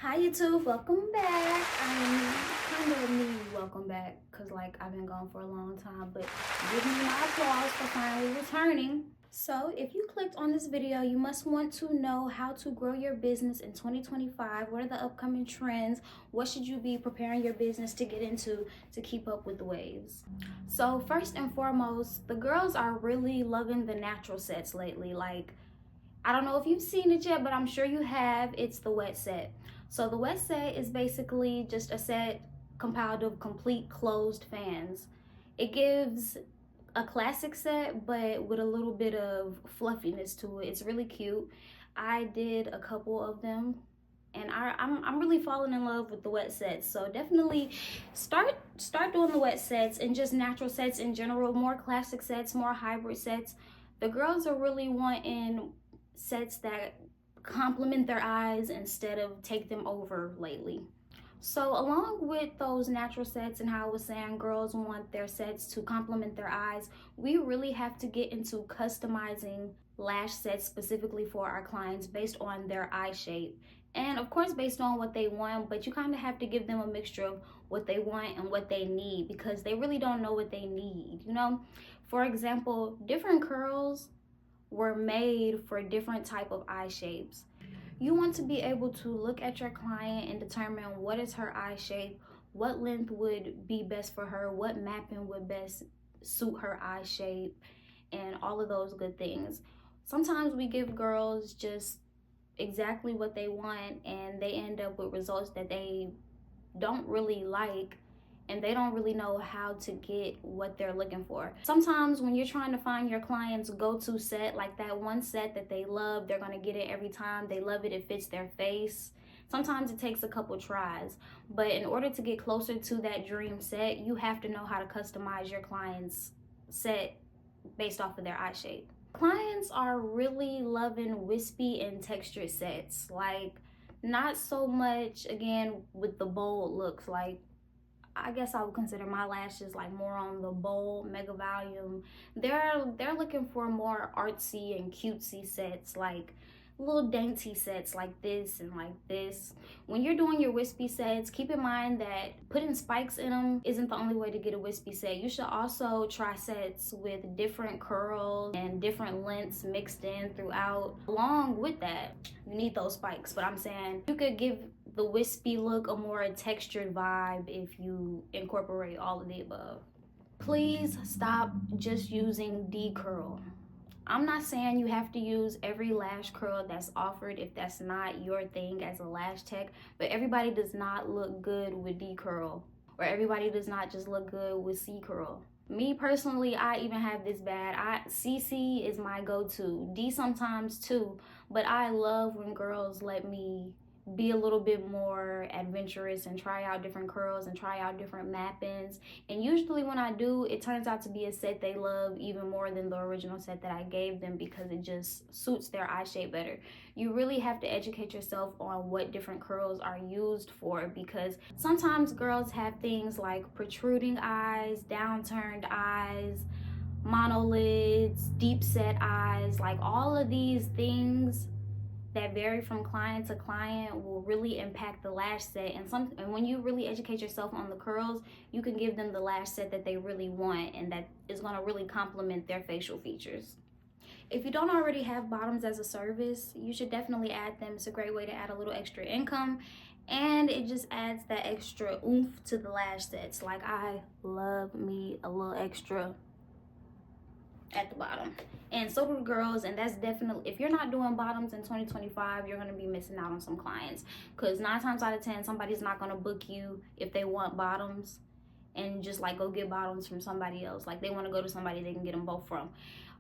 Hi YouTube, welcome back. Kind of need welcome back because like I've been gone for a long time, but give me my applause for finally returning. So if you clicked on this video, you must want to know how to grow your business in 2025. What are the upcoming trends? What should you be preparing your business to get into to keep up with the waves? So first and foremost, the girls are really loving the natural sets lately. Like, I don't know if you've seen it yet, but I'm sure you have. It's the wet set. So the wet set is basically just a set compiled of complete closed fans. It gives a classic set, but with a little bit of fluffiness to it. It's really cute. I did a couple of them, and I'm really falling in love with the wet sets. So definitely start doing the wet sets and just natural sets in general, more classic sets, more hybrid sets. The girls are really wanting sets that complement their eyes instead of take them over lately. So along with those natural sets and how I was saying girls want their sets to complement their eyes, we really have to get into customizing lash sets specifically for our clients based on their eye shape. And of course based on what they want, but you kind of have to give them a mixture of what they want and what they need because they really don't know what they need, you know? For example, different curls were made for different type of eye shapes. You want to be able to look at your client and determine what is her eye shape, what length would be best for her, what mapping would best suit her eye shape, and all of those good things. Sometimes we give girls just exactly what they want and they end up with results that they don't really like, and they don't really know how to get what they're looking for. Sometimes when you're trying to find your client's go-to set, like that one set that they love, they're gonna get it every time, they love it, it fits their face. Sometimes it takes a couple tries, but in order to get closer to that dream set, you have to know how to customize your client's set based off of their eye shape. Clients are really loving wispy and textured sets, like not so much again with the bold looks. Like, I guess I would consider my lashes like more on the bold mega volume. They're looking for more artsy and cutesy sets, like little dainty sets like this and like this. When you're doing your wispy sets, keep in mind that putting spikes in them isn't the only way to get a wispy set. You should also try sets with different curls and different lengths mixed in throughout. Along with that, you need those spikes, but I'm saying you could give the wispy look a more textured vibe if you incorporate all of the above. Please stop just using D curl. I'm not saying you have to use every lash curl that's offered if that's not your thing as a lash tech, but everybody does not look good with D curl, or everybody does not just look good with C curl. Me personally, I even have this bad. CC is my go-to. D sometimes too, but I love when girls let me be a little bit more adventurous and try out different curls and try out different mappings. And usually when I do, it turns out to be a set they love even more than the original set that I gave them because it just suits their eye shape better. You really have to educate yourself on what different curls are used for, because sometimes girls have things like protruding eyes, downturned eyes, monolids, deep set eyes. Like all of these things that vary from client to client will really impact the lash set. And when you really educate yourself on the curls, you can give them the lash set that they really want and that is going to really complement their facial features. If you don't already have bottoms as a service, you should definitely add them. It's a great way to add a little extra income, and it just adds that extra oomph to the lash sets. Like, I love me a little extra at the bottom, and so do the girls. And that's definitely, if you're not doing bottoms in 2025, you're going to be missing out on some clients, because 9 times out of 10 somebody's not going to book you if they want bottoms and just like go get bottoms from somebody else. Like, they want to go to somebody they can get them both from.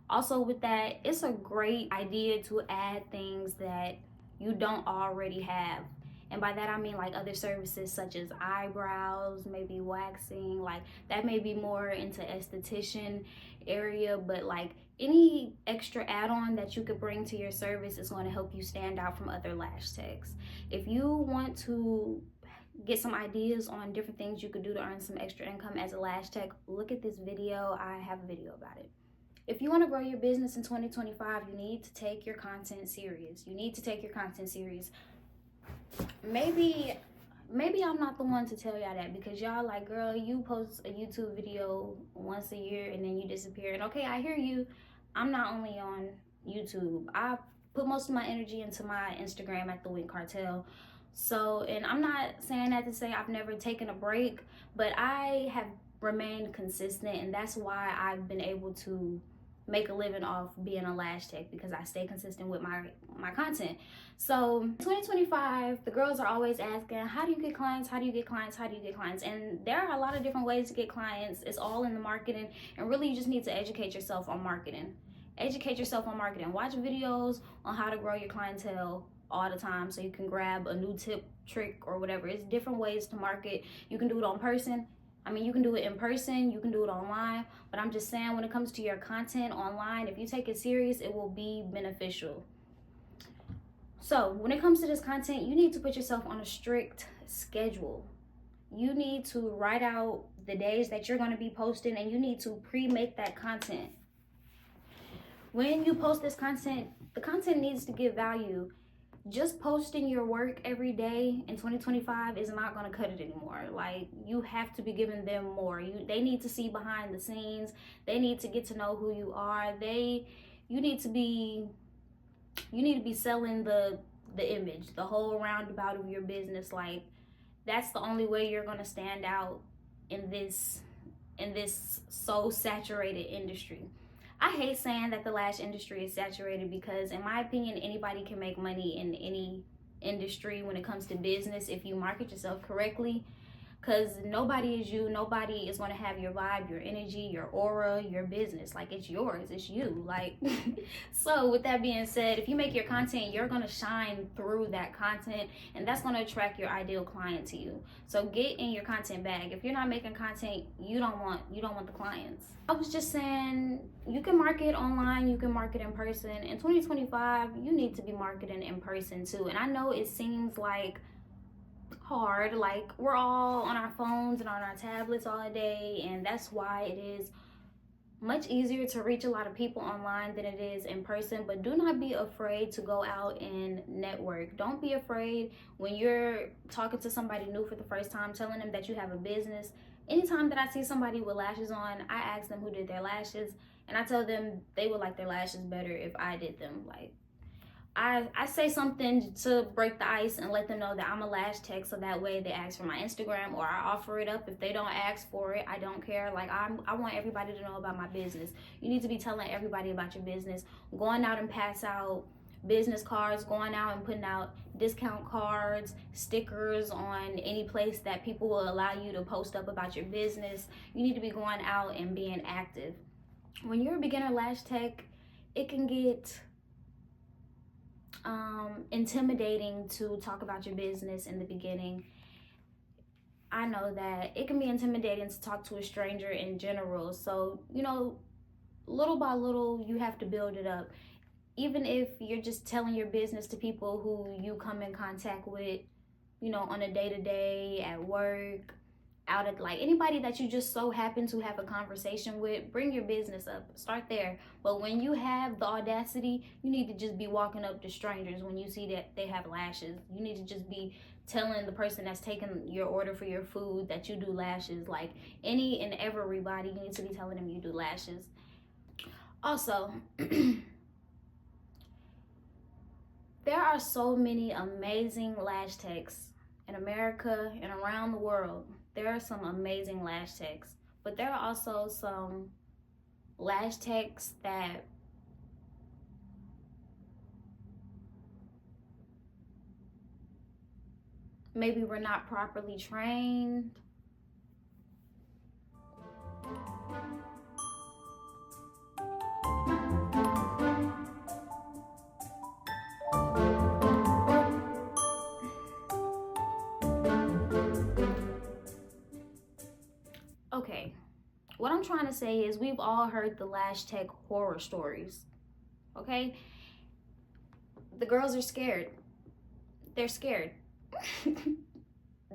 Also with that, it's a great idea to add things that you don't already have. And by that I mean like other services such as eyebrows, maybe waxing. Like, that may be more into esthetician area, but like any extra add-on that you could bring to your service is going to help you stand out from other lash techs. If you want to get some ideas on different things you could do to earn some extra income as a lash tech, look at this video. I have a video about it. If you want to grow your business in 2025, you need to take your content serious. You need to take your content serious. maybe I'm not the one to tell y'all that, because y'all like, girl, you post a YouTube video once a year and then you disappear. And okay, I hear you. I'm not only on YouTube. I put most of my energy into my Instagram at the Wink Cartel. So, and I'm not saying that to say I've never taken a break, but I have remained consistent, and that's why I've been able to make a living off being a lash tech, because I stay consistent with my content. So 2025, the girls are always asking, how do you get clients? How do you get clients? How do you get clients? And there are a lot of different ways to get clients. It's all in the marketing, and really you just need to educate yourself on marketing. Educate yourself on marketing. Watch videos on how to grow your clientele all the time, so you can grab a new tip, trick, or whatever. It's different ways to market. You can do it on person. I mean, you can do it in person, you can do it online, but I'm just saying, when it comes to your content online, if you take it serious, it will be beneficial. So when it comes to this content, you need to put yourself on a strict schedule. You need to write out the days that you're going to be posting, and you need to pre-make that content. When you post this content, the content needs to give value. Just posting your work every day in 2025 is not going to cut it anymore. Like, you have to be giving them more. They need to see behind the scenes. They need to get to know who you are. You need to be selling the image, the whole roundabout of your business. Like, that's the only way you're going to stand out in this so saturated industry. I hate saying that the lash industry is saturated, because in my opinion, anybody can make money in any industry when it comes to business if you market yourself correctly. Because nobody is you. Nobody is going to have your vibe, your energy, your aura, your business. Like, it's yours. It's you. Like, so with that being said, if you make your content, you're going to shine through that content, and that's going to attract your ideal client to you. So get in your content bag. If you're not making content, you don't want the clients. I was just saying, you can market online, you can market in person. In 2025, you need to be marketing in person too. And I know it seems like hard, like we're all on our phones and on our tablets all day, and that's why it is much easier to reach a lot of people online than it is in person. But do not be afraid to go out and network. Don't be afraid when you're talking to somebody new for the first time, telling them that you have a business. Anytime that I see somebody with lashes on, I ask them who did their lashes, and I tell them they would like their lashes better if I did them. Like, I say something to break the ice and let them know that I'm a lash tech, so that way they ask for my Instagram, or I offer it up. If they don't ask for it, I don't care. Like, I want everybody to know about my business. You need to be telling everybody about your business, going out and pass out business cards, going out and putting out discount cards, stickers on any place that people will allow you to post up about your business. You need to be going out and being active. When you're a beginner lash tech, it can get intimidating to talk about your business in the beginning. I know that it can be intimidating to talk to a stranger in general. So, little by little, you have to build it up. Even if you're just telling your business to people who you come in contact with, on a day-to-day, at work, out at, like, anybody that you just so happen to have a conversation with, bring your business up. Start there. But when you have the audacity, you need to just be walking up to strangers when you see that they have lashes. You need to just be telling the person that's taking your order for your food that you do lashes. Like, any and everybody, you need to be telling them you do lashes. Also, there are so many amazing lash techs in America and around the world. There are some amazing lash techs, but there are also some lash techs that maybe were not properly trained. Okay, what I'm trying to say is, we've all heard the lash tech horror stories, okay? The girls are scared. They're scared.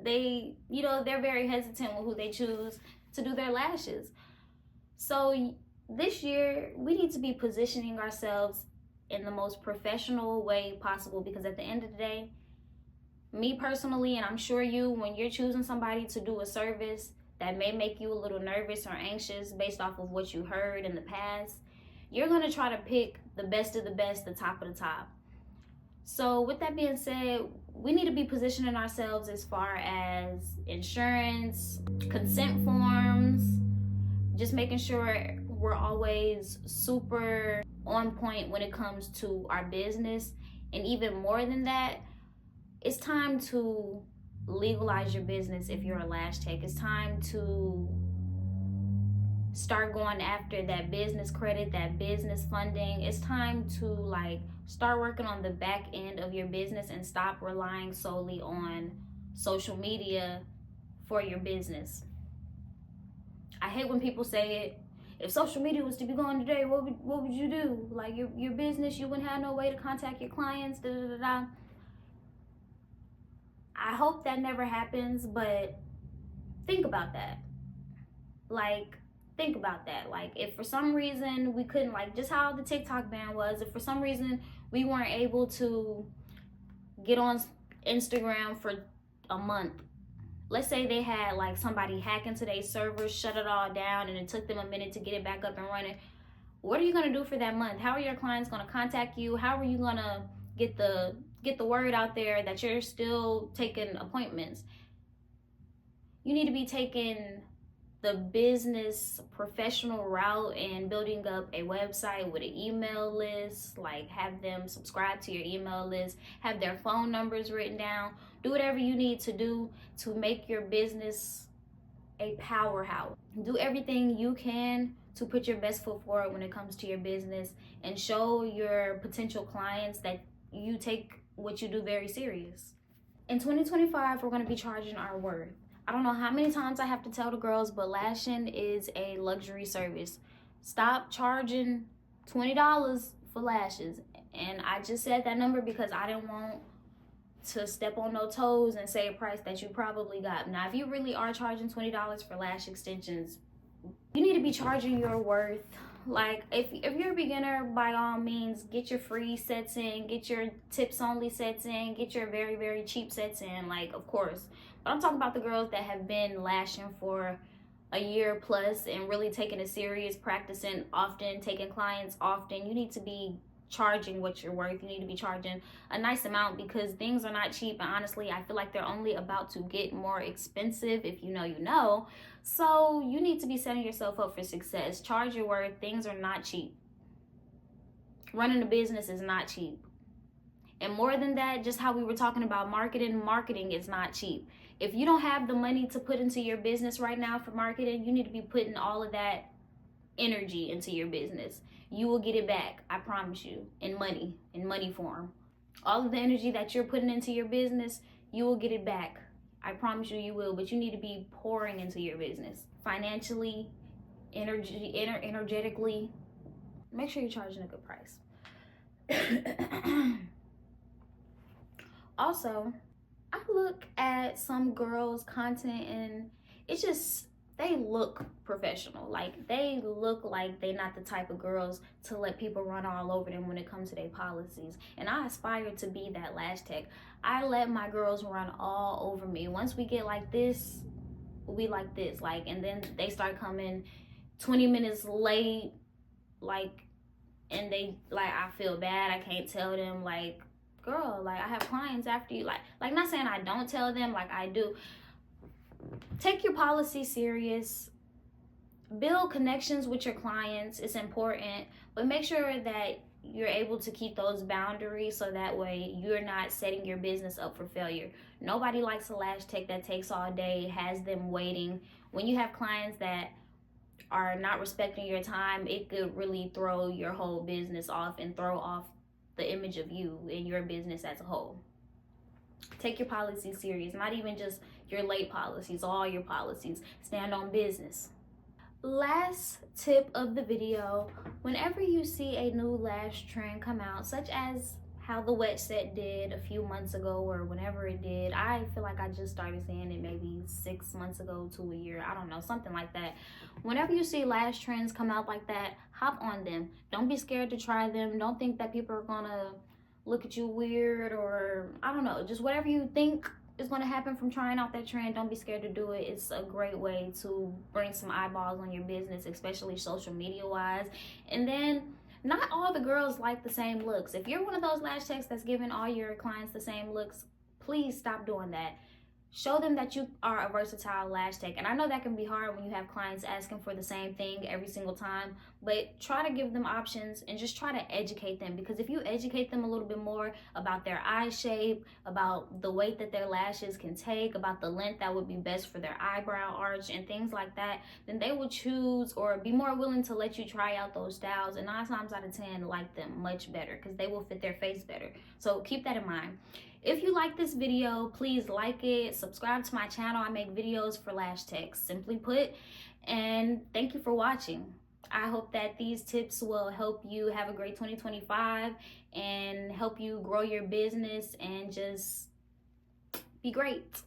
They're very hesitant with who they choose to do their lashes. So this year, we need to be positioning ourselves in the most professional way possible, because at the end of the day, Me personally, and I'm sure you, when you're choosing somebody to do a service that may make you a little nervous or anxious based off of what you heard in the past, you're going to try to pick the best of the best, the top of the top. So with that being said, we need to be positioning ourselves as far as insurance, consent forms, just making sure we're always super on point when it comes to our business. And even more than that, it's time to legalize your business if you're a lash tech. It's time to start going after that business credit, that business funding. It's time to like start working on the back end of your business and stop relying solely on social media for your business. I hate when people say it. If social media was to be gone today, what would you do? Like your business, you wouldn't have no way to contact your clients. Da, da, da, da. I hope that never happens, but think about that. Like, think about that. Like, if for some reason we couldn't, like, just how the TikTok ban was, if for some reason we weren't able to get on Instagram for a month, let's say they had like somebody hack into their servers, shut it all down, and it took them a minute to get it back up and running. What are you going to do for that month? How are your clients going to contact you? How are you going to get the word out there that you're still taking appointments? You need to be taking the business professional route and building up a website with an email list, like have them subscribe to your email list, have their phone numbers written down. Do whatever you need to do to make your business a powerhouse. Do everything you can to put your best foot forward when it comes to your business and show your potential clients that you take what you do very serious. In 2025, we're going to be charging our worth. I don't know how many times I have to tell the girls, but lashing is a luxury service. Stop charging $20 for lashes. And I just said that number because I didn't want to step on no toes and say a price that you probably got. Now, if you really are charging $20 for lash extensions, you need to be charging your worth. Like, if you're a beginner, by all means, get your free sets in, get your tips only sets in, get your very, very cheap sets in, like, of course. But I'm talking about the girls that have been lashing for a year plus and really taking it serious, practicing often, taking clients often. You need to be charging what you're worth. You need to be charging a nice amount because things are not cheap, and honestly I feel like they're only about to get more expensive. If you know, you know. So you need to be setting yourself up for success. Charge your worth. Things are not cheap. Running a business is not cheap. And more than that, just how we were talking about marketing is not cheap. If you don't have the money to put into your business right now for marketing, you need to be putting all of that energy into your business. You will get it back, I promise you, in money form. All of the energy that you're putting into your business, you will get it back. I promise you, you will, but you need to be pouring into your business financially, energetically. Make sure you're charging a good price. Also, I look at some girls' content and it's just, they look professional. Like, they look like they're not the type of girls to let people run all over them when it comes to their policies. And I aspire to be that lash tech. I let my girls run all over me. Once we get like this, we like this. Like, and then they start coming 20 minutes late, like, and they, like, I feel bad. I can't tell them, like, girl, like, I have clients after you. Like not saying I don't tell them, like I do. Take your policy serious. Build connections with your clients. It's important, but make sure that you're able to keep those boundaries so that way you're not setting your business up for failure. Nobody likes a lash tech that takes all day, has them waiting. When you have clients that are not respecting your time, it could really throw your whole business off and throw off the image of you and your business as a whole. Take your policies serious, not even just your late policies, all your policies. Stand on business. Last tip of the video, whenever you see a new lash trend come out, such as how the wet set did a few months ago or whenever it did, I feel like I just started seeing it maybe 6 months ago to a year, I don't know, something like that. Whenever you see lash trends come out like that, hop on them. Don't be scared to try them. Don't think that people are gonna look at you weird, or I don't know, just whatever you think is going to happen from trying out that trend, don't be scared to do it. It's a great way to bring some eyeballs on your business, especially social media wise. And then not all the girls like the same looks. If you're one of those lash techs that's giving all your clients the same looks, please stop doing that. Show them that you are a versatile lash tech. And I know that can be hard when you have clients asking for the same thing every single time, but try to give them options and just try to educate them, because if you educate them a little bit more about their eye shape, about the weight that their lashes can take, about the length that would be best for their eyebrow arch and things like that, then they will choose or be more willing to let you try out those styles, and 9 times out of 10 like them much better because they will fit their face better. So keep that in mind. If you like this video, please like it, subscribe to my channel. I make videos for lash techs, simply put, and thank you for watching. I hope that these tips will help you have a great 2025 and help you grow your business and just be great.